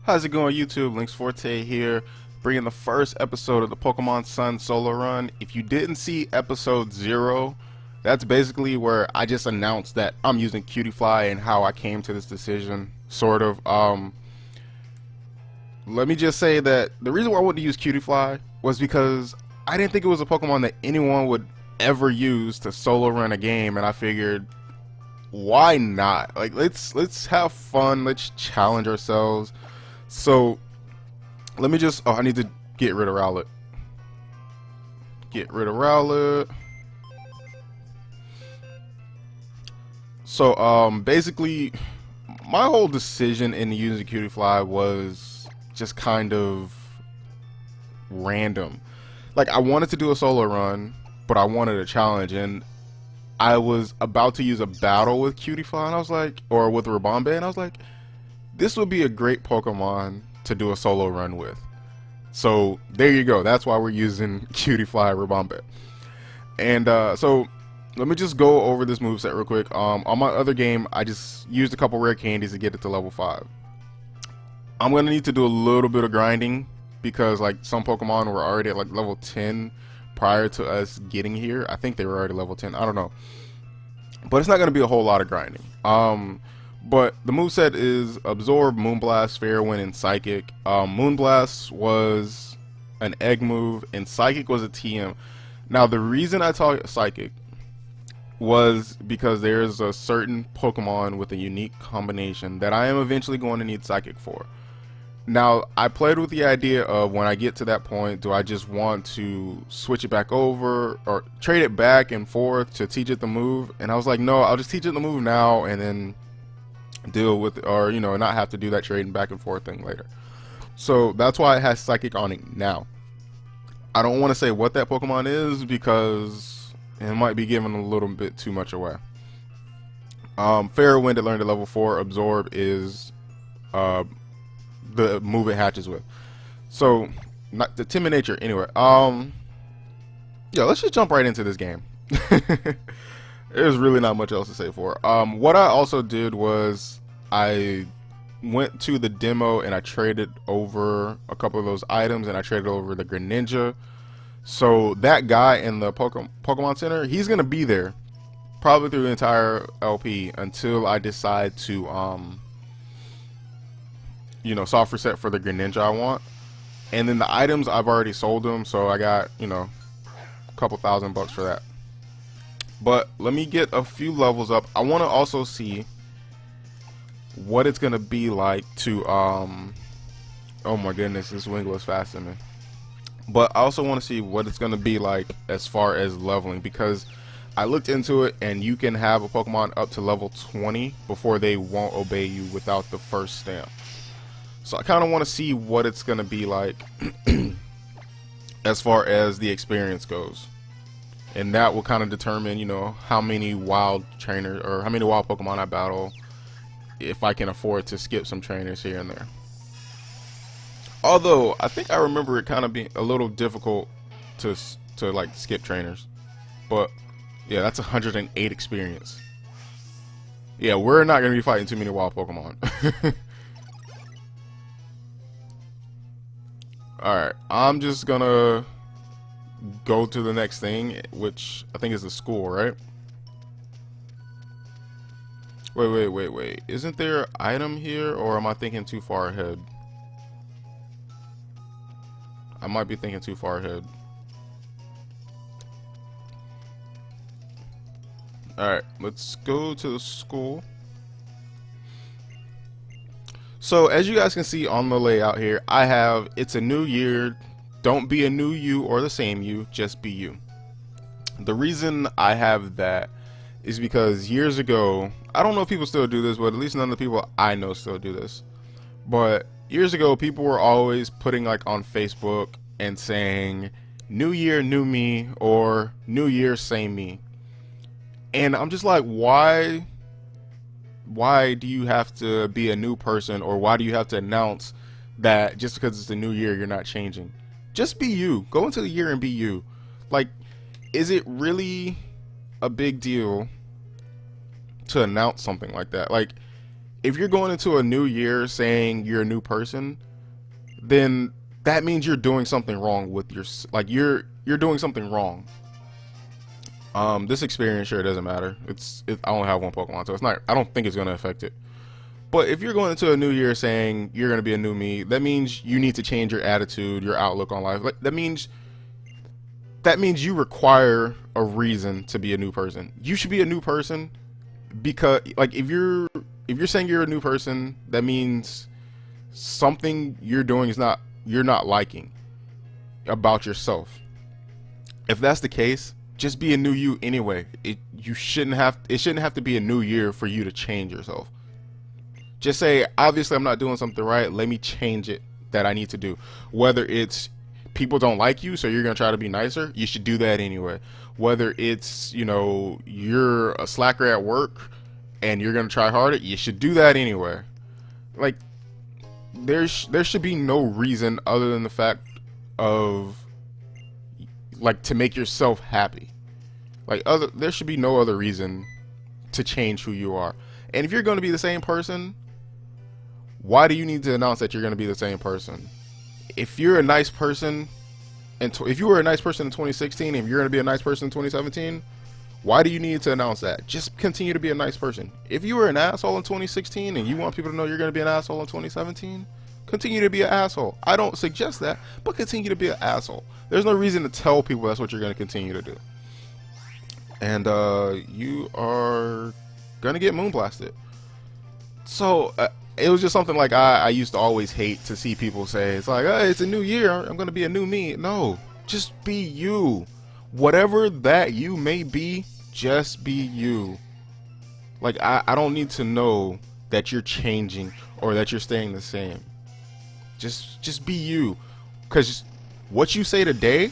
How's it going, YouTube? Links Forte here, bringing the first episode of the Pokemon Sun solo run. If you didn't see episode 0, that's basically where I just announced that I'm using Cutiefly and how I came to this decision, sort of. Let me just say that the reason why I wanted to use Cutiefly was because I didn't think it was a Pokemon that anyone would ever use to solo run a game, and I figured, why not? Like, let's have fun, let's challenge ourselves. So let me just I need to get rid of Rowlet. So basically my whole decision in using Cutiefly was just kind of random. Like, I wanted to do a solo run, but I wanted a challenge, and I was about to use a battle with Cutiefly, and I was like, or with Rabombe, and I was like, this would be a great Pokemon to do a solo run with. So there you go. That's why we're using Cutiefly Rabombe. And so let me just go over this moveset real quick. On my other game, I just used a couple rare candies to get it to level 5. I'm gonna need to do a little bit of grinding because like some Pokemon were already at like level 10 prior to us getting here. I think they were already level 10. I don't know. But it's not gonna be a whole lot of grinding. But the moveset is Absorb, Moonblast, Fair Wind, and Psychic. Moonblast was an egg move, and Psychic was a TM. Now, the reason I taught Psychic was because there's a certain Pokemon with a unique combination that I am eventually going to need Psychic for. Now, I played with the idea of when I get to that point, do I just want to switch it back over or trade it back and forth to teach it the move? And I was like, no, I'll just teach it the move now and then deal with, or you know, not have to do that trading back and forth thing later. So that's why it has Psychic on it now. I don't want to say what that Pokemon is because it might be giving a little bit too much away. Fair Wind, it learned at level 4. Absorb is the move it hatches with. So not the timid nature anyway. Yeah, let's just jump right into this game. There's really not much else to say for it. What I also did was I went to the demo and I traded over a couple of those items, and I traded over the Greninja. So that guy in the Pokemon Center, he's gonna be there probably through the entire LP until I decide to you know, soft reset for the Greninja I want. And then the items, I've already sold them, so I got, you know, a couple $1,000 for that. But let me get a few levels up. I want to also see what it's gonna be like to oh my goodness, this Wingull is faster than me. But I also want to see what it's gonna be like as far as leveling, because I looked into it and you can have a Pokemon up to level 20 before they won't obey you without the first stamp. So I kind of want to see what it's gonna be like as far as the experience goes. And that will kind of determine, you know, how many wild trainers or how many wild Pokemon I battle, if I can afford to skip some trainers here and there. Although I think I remember it kind of being a little difficult to like skip trainers. But yeah, that's 108 experience. Yeah, we're not gonna be fighting too many wild Pokemon. Alright, I'm just gonna go to the next thing, which I think is the school, right? Wait. Isn't there an item here, or am I thinking too far ahead? I might be thinking too far ahead. Alright, let's go to the school. So as you guys can see on the layout here, I have, it's a new year. Don't be a new you or the same you, just be you. The reason I have that is because years ago, I don't know if people still do this, but at least none of the people I know still do this. But years ago, people were always putting like on Facebook and saying, new year, new me, or new year, same me. And I'm just like, why do you have to be a new person, or why do you have to announce that just because it's a new year, you're not changing? Just be you. Go into the year and be you. Like, is it really a big deal to announce something like that? Like, if you're going into a new year saying you're a new person, then that means you're doing something wrong with your, like, you're doing something wrong. This experience sure doesn't matter. I only have one Pokemon, so it's not. I don't think it's gonna affect it. But if you're going into a new year saying you're gonna be a new me, that means you need to change your attitude, your outlook on life. Like, that means you require a reason to be a new person. You should be a new person because, like, if you're saying you're a new person, that means something you're doing is not, you're not liking about yourself. If that's the case, just be a new you anyway. It shouldn't have to be a new year for you to change yourself. Just say, obviously I'm not doing something right, let me change it that I need to do. Whether it's people don't like you, so you're gonna try to be nicer, you should do that anyway. Whether it's, you know, you're a slacker at work and you're gonna try harder, you should do that anyway. Like, there should be no reason other than the fact of, like, to make yourself happy. Like, there should be no other reason to change who you are. And if you're going to be the same person, why do you need to announce that you're going to be the same person? If you're a nice person, and if you were a nice person in 2016, and you're going to be a nice person in 2017, why do you need to announce that? Just continue to be a nice person. If you were an asshole in 2016 and you want people to know you're going to be an asshole in 2017, continue to be an asshole. I don't suggest that, but continue to be an asshole. There's no reason to tell people that's what you're going to continue to do. And you are going to get moonblasted. So it was just something like I used to always hate to see people say. It's like, hey, it's a new year, I'm going to be a new me. No, just be you. Whatever that you may be, just be you. Like, I don't need to know that you're changing or that you're staying the same. Just be you, because what you say today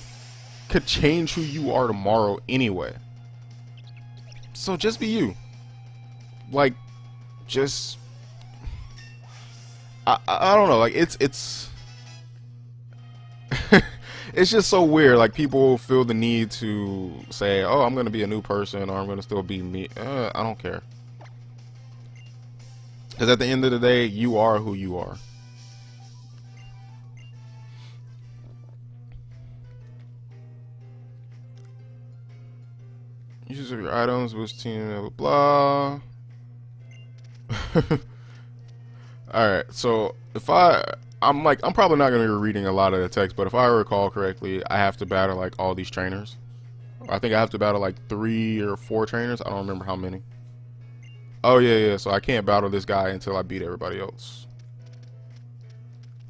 could change who you are tomorrow anyway. So just be you. Like, just I don't know, like, it's it's just so weird. Like, people feel the need to say, oh, I'm gonna be a new person, or I'm gonna still be me. I don't care, because at the end of the day, you are who you are. Use of your items, boost team, blah blah. Alright, so if I'm probably not gonna be reading a lot of the text, but if I recall correctly, I have to battle like all these trainers. I think I have to battle like 3 or 4 trainers. I don't remember how many. Oh yeah, so I can't battle this guy until I beat everybody else.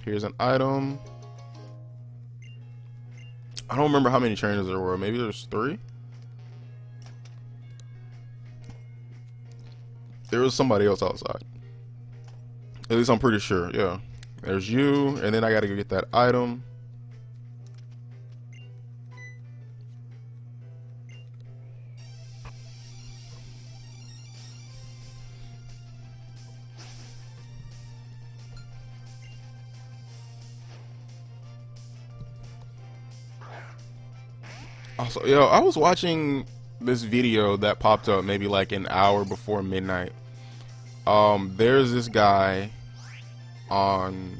Here's an item. I don't remember how many trainers there were. Maybe there's 3. There was somebody else outside. At least I'm pretty sure, yeah. There's you, and then I gotta go get that item. Also, yo, I was watching this video that popped up maybe like an hour before midnight. There's this guy on,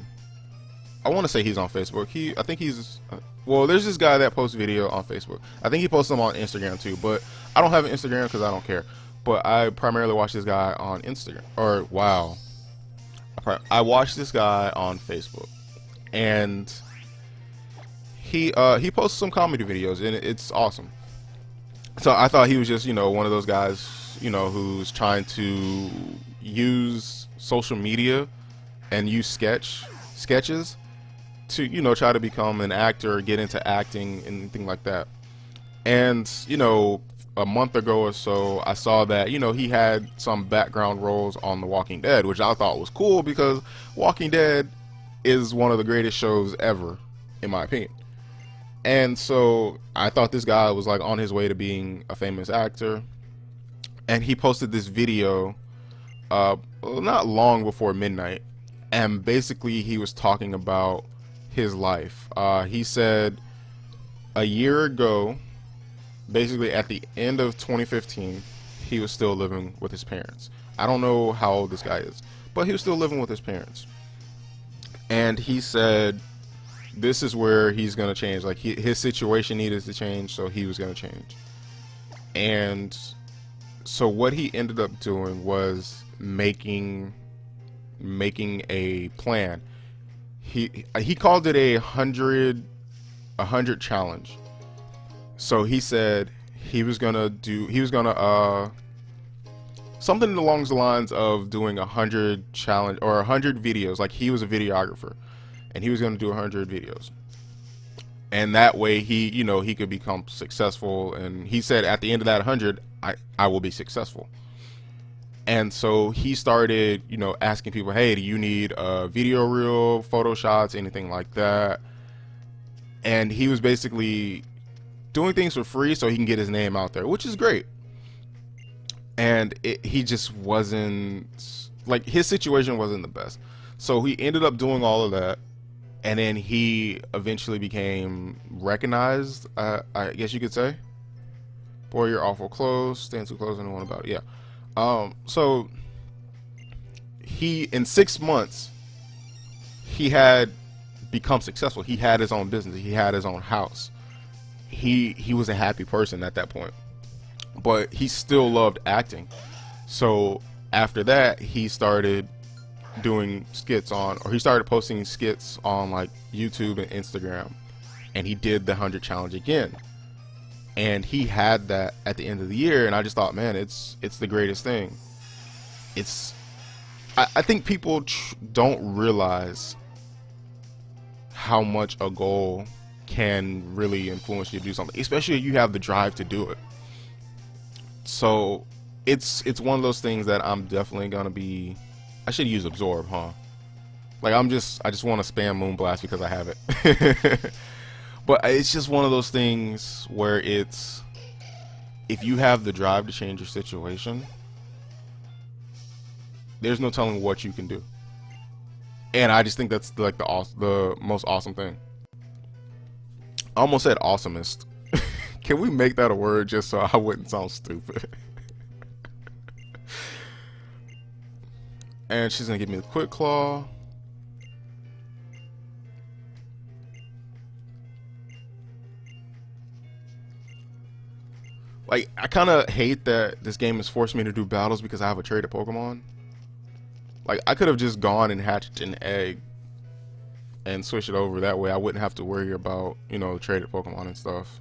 I want to say he's on Facebook. I think he's, well, there's this guy that posts video on Facebook. I think he posts them on Instagram too, but I don't have an Instagram because I don't care. But I primarily watch this guy on Instagram, or wow, I watch this guy on Facebook, and he posts some comedy videos, and it's awesome. So I thought he was just, you know, one of those guys, you know, who's trying to use social media and use sketches to, you know, try to become an actor or get into acting and anything like that. And, you know, a month ago or so, I saw that, you know, he had some background roles on The Walking Dead, which I thought was cool because Walking Dead is one of the greatest shows ever, in my opinion. And so I thought this guy was like on his way to being a famous actor, and he posted this video not long before midnight, and basically he was talking about his life. He said a year ago, basically at the end of 2015, he was still living with his parents. I don't know how old this guy is, but he was still living with his parents. And he said this is where he's going to change. Like his situation needed to change, so he was going to change. And so what he ended up doing was making a plan. He called it a hundred challenge. So he said he was gonna something along the lines of doing 100 challenge or 100 videos. Like he was a videographer, and he was gonna do 100 videos, and that way he could become successful. And he said at the end of that 100, I will be successful. And so he started, asking people, hey, do you need a video reel, photo shots, anything like that? And he was basically doing things for free so he can get his name out there, which is great. And he just wasn't, like, his situation wasn't the best. So he ended up doing all of that. And then he eventually became recognized, I guess you could say. Boy, you're awful close. Stand too close, anyone about it. Yeah. So he, in 6 months, he had become successful. He had his own business. He had his own house. He was a happy person at that point, but he still loved acting. So after that, he started doing skits he started posting skits on like YouTube and Instagram, and he did the 100 challenge again. And he had that at the end of the year, and I just thought, man, it's the greatest thing. I think people don't realize how much a goal can really influence you to do something, especially if you have the drive to do it. So it's one of those things that I'm definitely gonna be. I should use absorb, huh? Like I just want to spam Moonblast because I have it. But it's just one of those things where if you have the drive to change your situation, there's no telling what you can do. And I just think that's like the most awesome thing. I almost said awesomest. Can we make that a word just so I wouldn't sound stupid? And she's gonna give me the quick claw. Like, I kind of hate that this game has forced me to do battles because I have a traded Pokemon. Like, I could have just gone and hatched an egg and switch it over. That way I wouldn't have to worry about, traded Pokemon and stuff.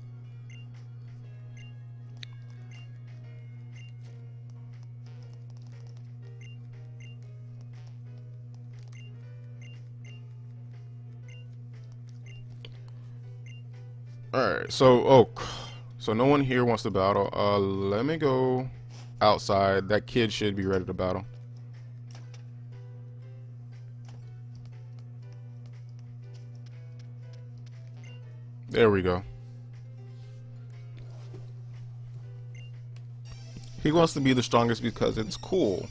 Alright, so no one here wants to battle. Let me go outside. That kid should be ready to battle. There we go. He wants to be the strongest because it's cool.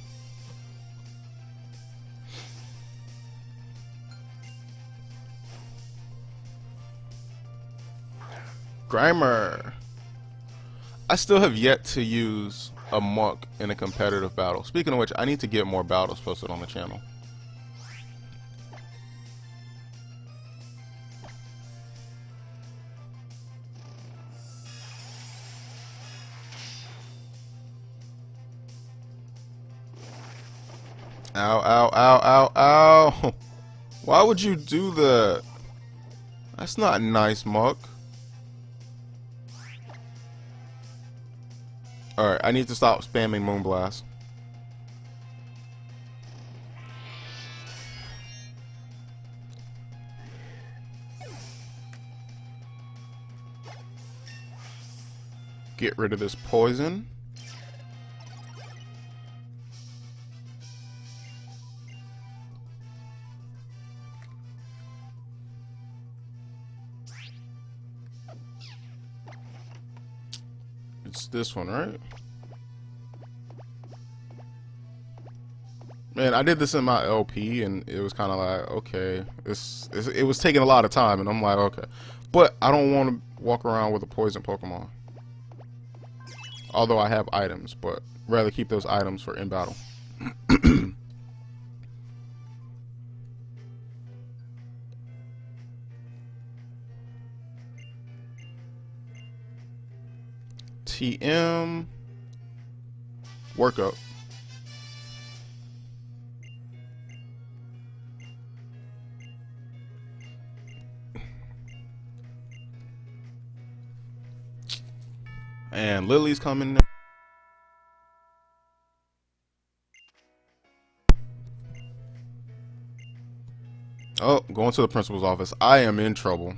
Grimer. I still have yet to use a Muck in a competitive battle. Speaking of which, I need to get more battles posted on the channel. Ow, ow, ow, ow, ow. Why would you do that? That's not nice, Muck. Alright, I need to stop spamming Moonblast. Get rid of this poison. It's this one, right? Man, I did this in my LP, and it was kind of like, okay, it was taking a lot of time, and I'm like, okay. But I don't want to walk around with a poison Pokemon. Although I have items, but rather keep those items for in battle. TM. Workup. And Lily's coming. Oh, going to the principal's office. I am in trouble.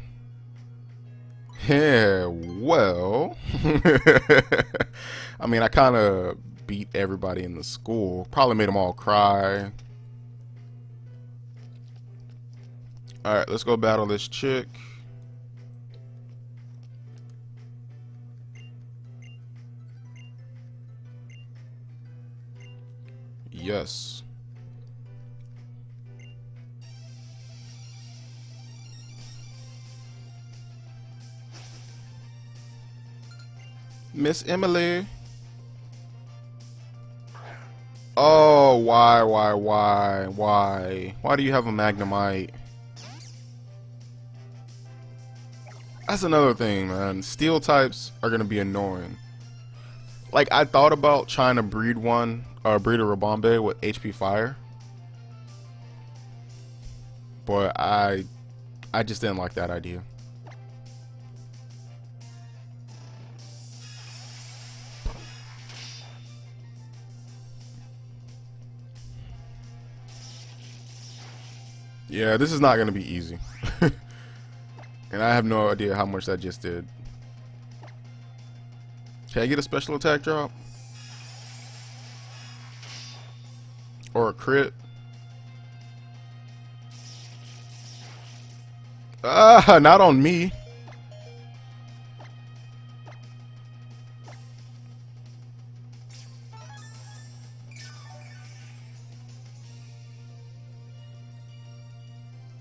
Yeah, well. I mean, I kind of beat everybody in the school. Probably made them all cry. Alright, let's go battle this chick. Yes. Miss Emily. Oh, why? Why do you have a Magnemite? That's another thing, man. Steel types are gonna be annoying. Like, I thought about trying to breed breed a Rabombe with HP Fire, but I just didn't like that idea. Yeah, this is not gonna be easy. And I have no idea how much that just did. Can I get a special attack drop? Or a crit? Ah, not on me.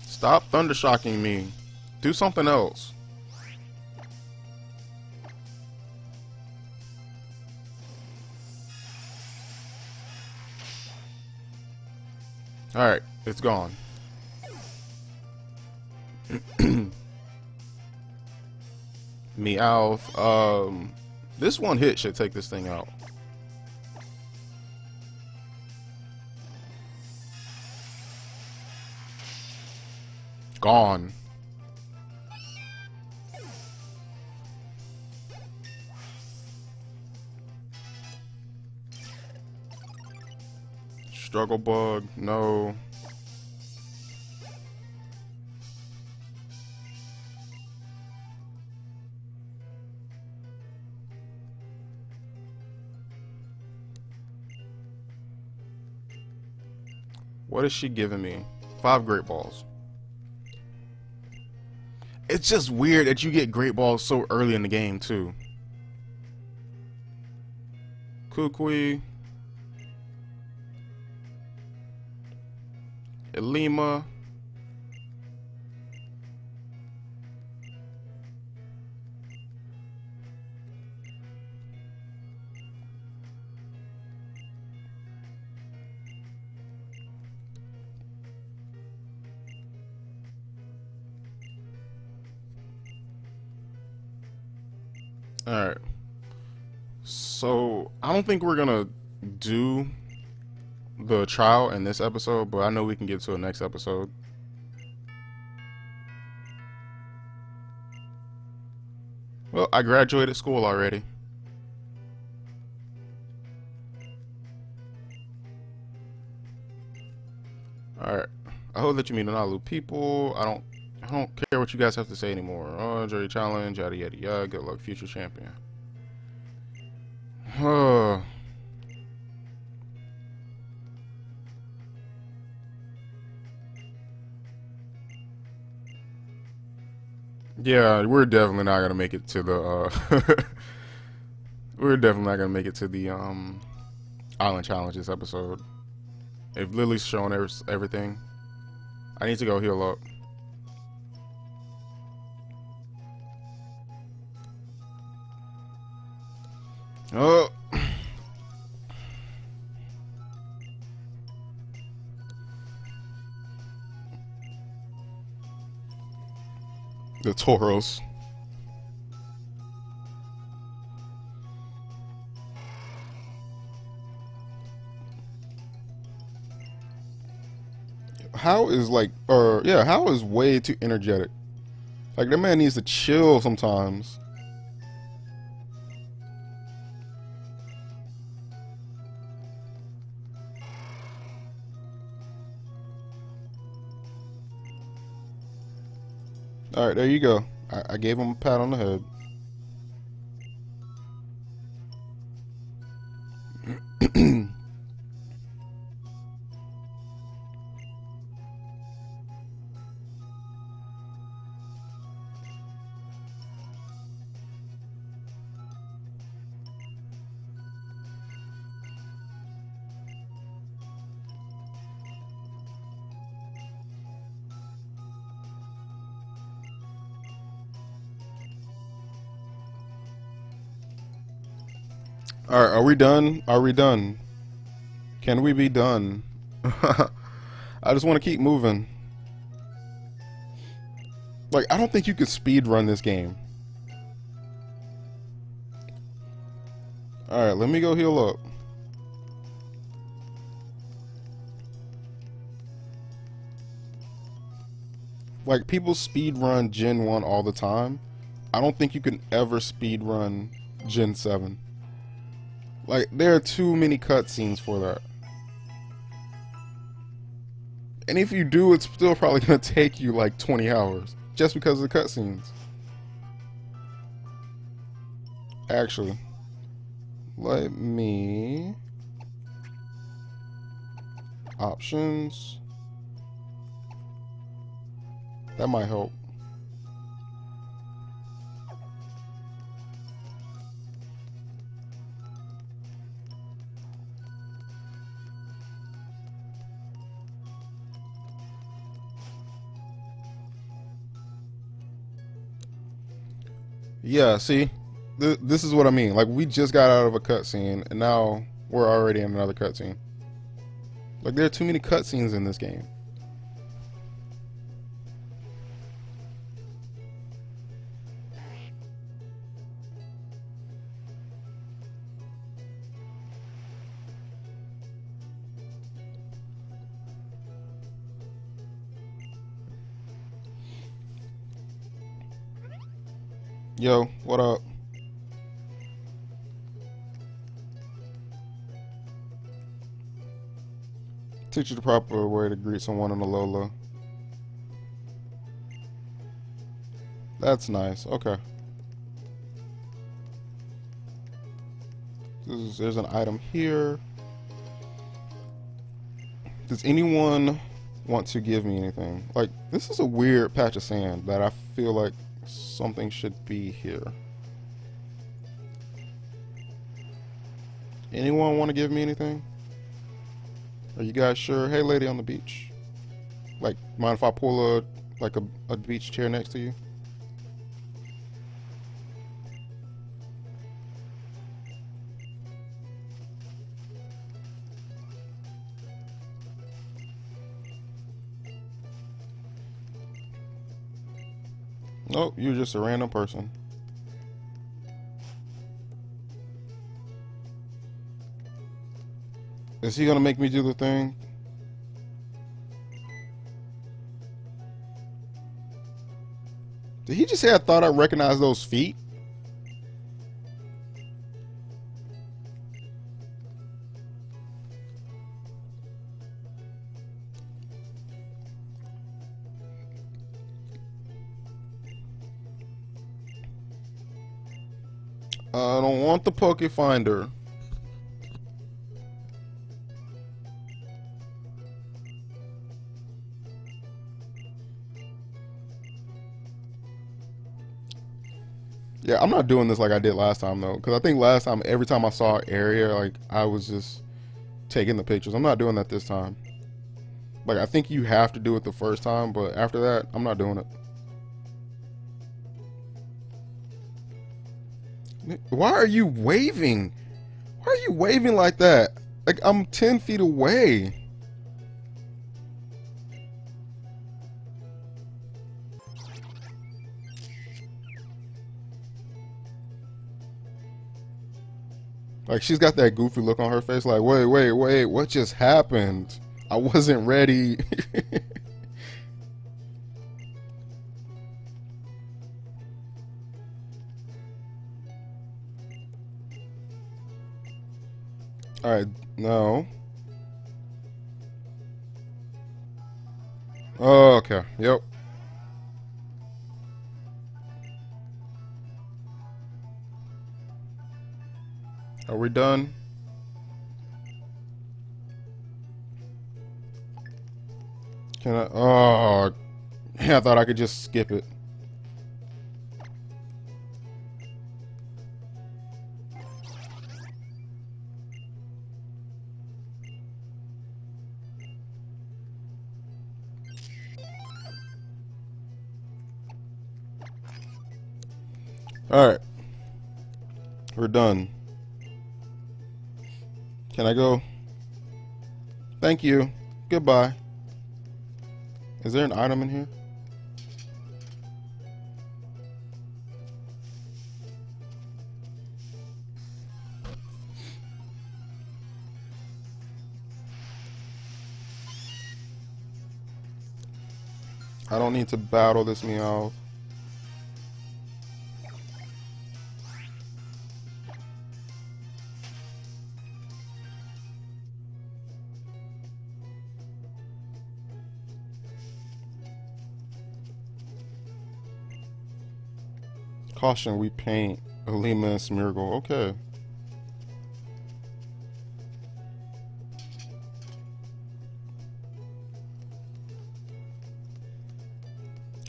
Stop thundershocking me. Do something else. Alright, it's gone. Meowth. This one hit should take this thing out. Gone. Struggle bug, no. What is she giving me? 5 great balls. It's just weird that you get great balls so early in the game too. Kukui. Elima. Alright. So, I don't think we're gonna do the trial in this episode, but I know we can get to the next episode. Well, I graduated school already. Alright. I hope that you meet Analu people. I don't care what you guys have to say anymore. Oh, jury challenge, yada yada yada. Good luck, future champion. Yeah, we're definitely not gonna make it to the we're definitely not gonna make it to the island challenge this episode. If Lily's showing everything, I need to go heal up. Oh. The Tauros. how is like, or yeah, how is way too energetic? Like that man needs to chill sometimes. All right, there you go. I gave him a pat on the head. All right, are we done? Are we done? Can we be done? I just want to keep moving. Like, I don't think you could speed run this game. Alright, let me go heal up. Like, people speed run Gen 1 all the time. I don't think you can ever speed run Gen 7. Like, there are too many cutscenes for that. And if you do, it's still probably going to take you like 20 hours. Just because of the cutscenes. Actually, let me... Options. That might help. Yeah, see, this is what I mean. Like, we just got out of a cutscene, and now we're already in another cutscene. Like, there are too many cutscenes in this game. Yo, what up? Teach you the proper way to greet someone in a Lola. That's nice. Okay. There's an item here. Does anyone want to give me anything? Like, this is a weird patch of sand that I feel like something should be here. Anyone want to give me anything? Are you guys sure? Hey, lady on the beach. Like, mind if I pull a beach chair next to you? Nope, you're just a random person. Is he gonna make me do the thing? Did he just say I thought I recognized those feet? I don't want the Poke Finder. Yeah, I'm not doing this like I did last time though, because I think last time every time I saw an area, like I was just taking the pictures. I'm not doing that this time. Like, I think you have to do it the first time, but after that, I'm not doing it. Why are you waving? Why are you waving like that? Like, I'm 10 feet away. Like, she's got that goofy look on her face like, wait, what just happened? I wasn't ready. Alright, now. Oh, okay. Yep. Are we done? Can I? Oh, yeah, I thought I could just skip it. Alright, we're done. Can I go? Thank you. Goodbye. Is there an item in here? I don't need to battle this Meowth. Caution, we paint Alima and Smeargle. Okay.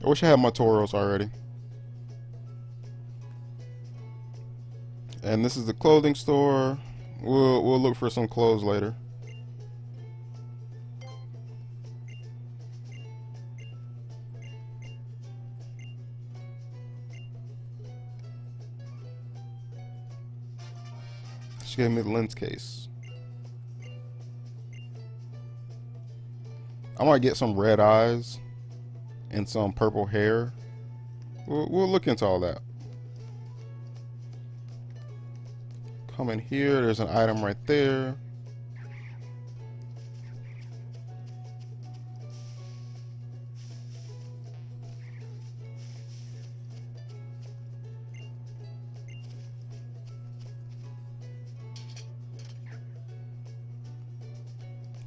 I wish I had my Tauros already. And this is the clothing store. We'll look for some clothes later. She gave me the lens case. I might get some red eyes and some purple hair. We'll look into all that. Come in here. There's an item right there.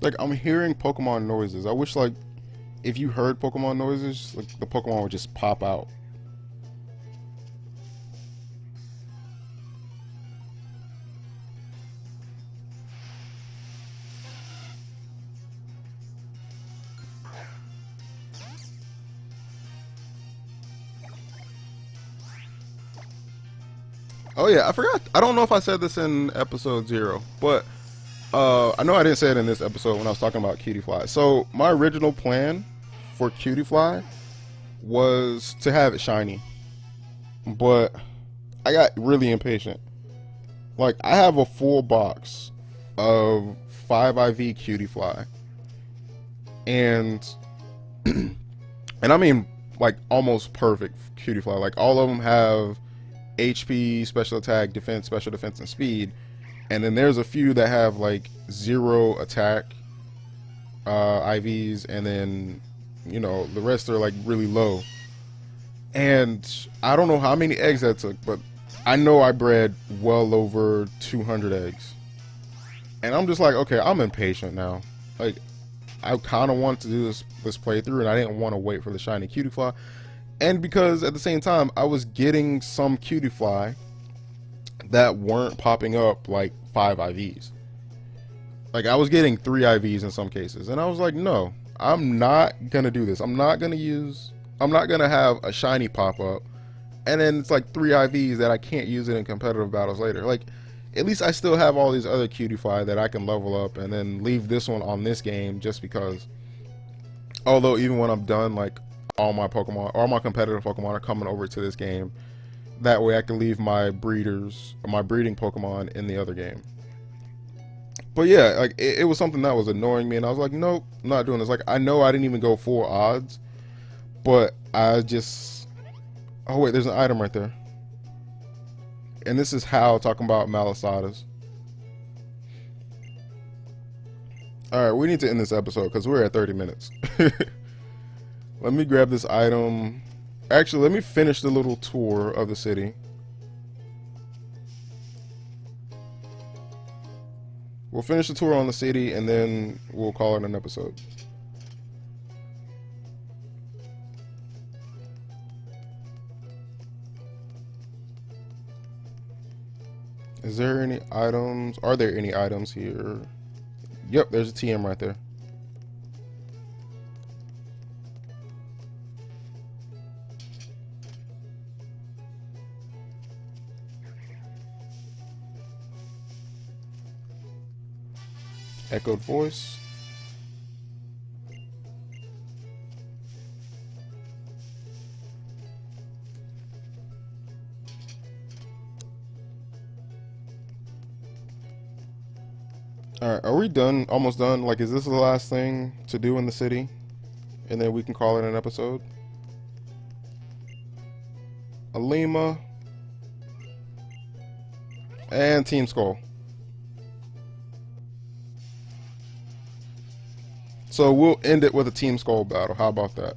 Like, I'm hearing Pokemon noises. I wish, like, if you heard Pokemon noises, like, the Pokemon would just pop out. Oh yeah, I forgot. I don't know if I said this in episode 0, but I know I didn't say it in this episode when I was talking about Cutiefly. So my original plan for Cutiefly was to have it shiny, but I got really impatient. Like, I have a full box of 5 IV Cutiefly, and and I mean like almost perfect Cutiefly. Like, all of them have HP, special attack, defense, special defense, and speed. And then there's a few that have like 0 attack IVs, and then, you know, the rest are like really low. And I don't know how many eggs that took, but I know I bred well over 200 eggs. And I'm just like, okay, I'm impatient now. Like, I kind of want to do this playthrough, and I didn't want to wait for the shiny Cutiefly. And because at the same time, I was getting some Cutiefly that weren't popping up like 5 IVs. Like, I was getting 3 IVs in some cases, and I was like, no, I'm not gonna do this. I'm not gonna have a shiny pop up, and then it's like 3 IVs that I can't use it in competitive battles later. Like, at least I still have all these other Cutiefly that I can level up, and then leave this one on this game just because. Although even when I'm done, like, all my Pokemon, all my competitive Pokemon are coming over to this game. That way I can leave my breeders, my breeding Pokemon in the other game. But yeah, like, it was something that was annoying me, and I was like, nope, I'm not doing this. Like, I know I didn't even go full odds, but I just... Oh wait, there's an item right there. And this is Hal talking about Malasadas. Alright, we need to end this episode because we're at 30 minutes. Let me grab this item. Actually, let me finish the little tour of the city. We'll finish the tour on the city, and then we'll call it an episode. Is there any items? Are there any items here? Yep, there's a TM right there. Echoed voice. Alright, are we done? Almost done? Like, is this the last thing to do in the city? And then we can call it an episode? Alima. And Team Skull. So we'll end it with a Team Skull battle. How about that?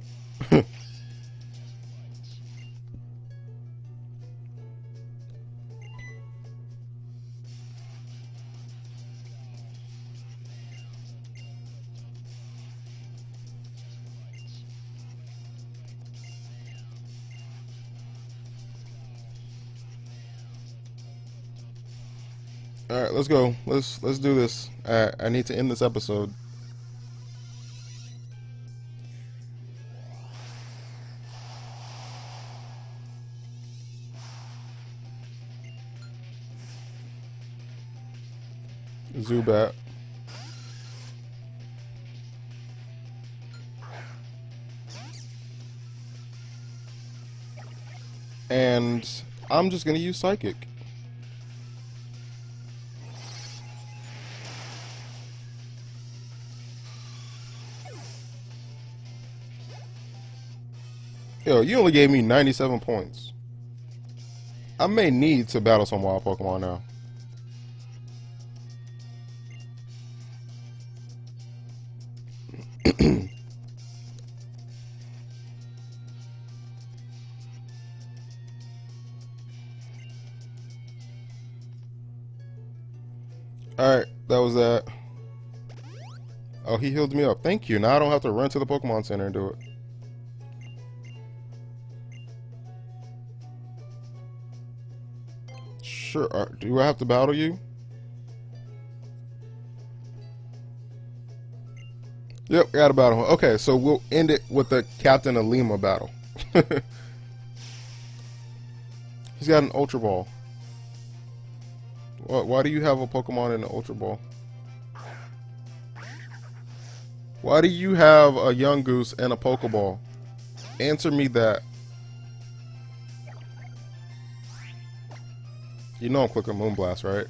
All right, let's go. Let's do this. I need to end this episode. Zubat. And I'm just gonna use Psychic. Yo, you only gave me 97 points. I may need to battle some wild Pokemon now. Alright, that was that. Oh, he healed me up. Thank you. Now I don't have to run to the Pokemon Center and do it. Sure. Do I have to battle you? Yep, gotta battle him. Okay, so we'll end it with the Captain Alima battle. He's got an Ultra Ball. Why do you have a Pokemon in the Ultra Ball? Why do you have a Young Goose and a Pokeball? Answer me that. You know I'm clicking Moonblast, right?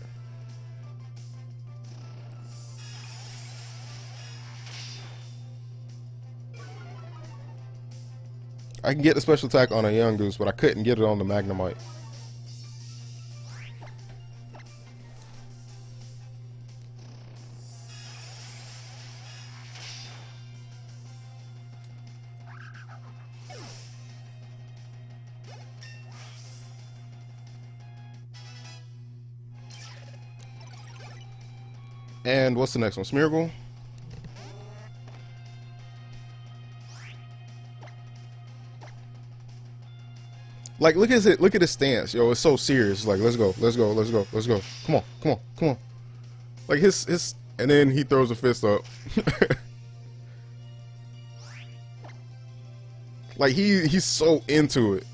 I can get the special attack on a Young Goose, but I couldn't get it on the Magnemite. And what's the next one? Smeargle? Like, look at it. Look at his stance, yo. It's so serious. Like, let's go, let's go, let's go, let's go. Come on, come on, come on. Like his, and then he throws a fist up. Like he's so into it.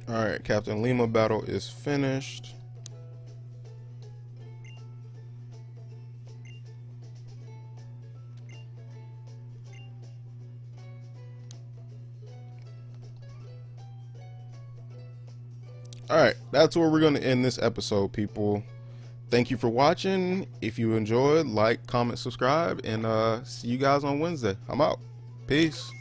Alright, Captain Lima battle is finished. Alright, that's where we're going to end this episode, people. Thank you for watching. If you enjoyed, like, comment, subscribe, and see you guys on Wednesday. I'm out. Peace.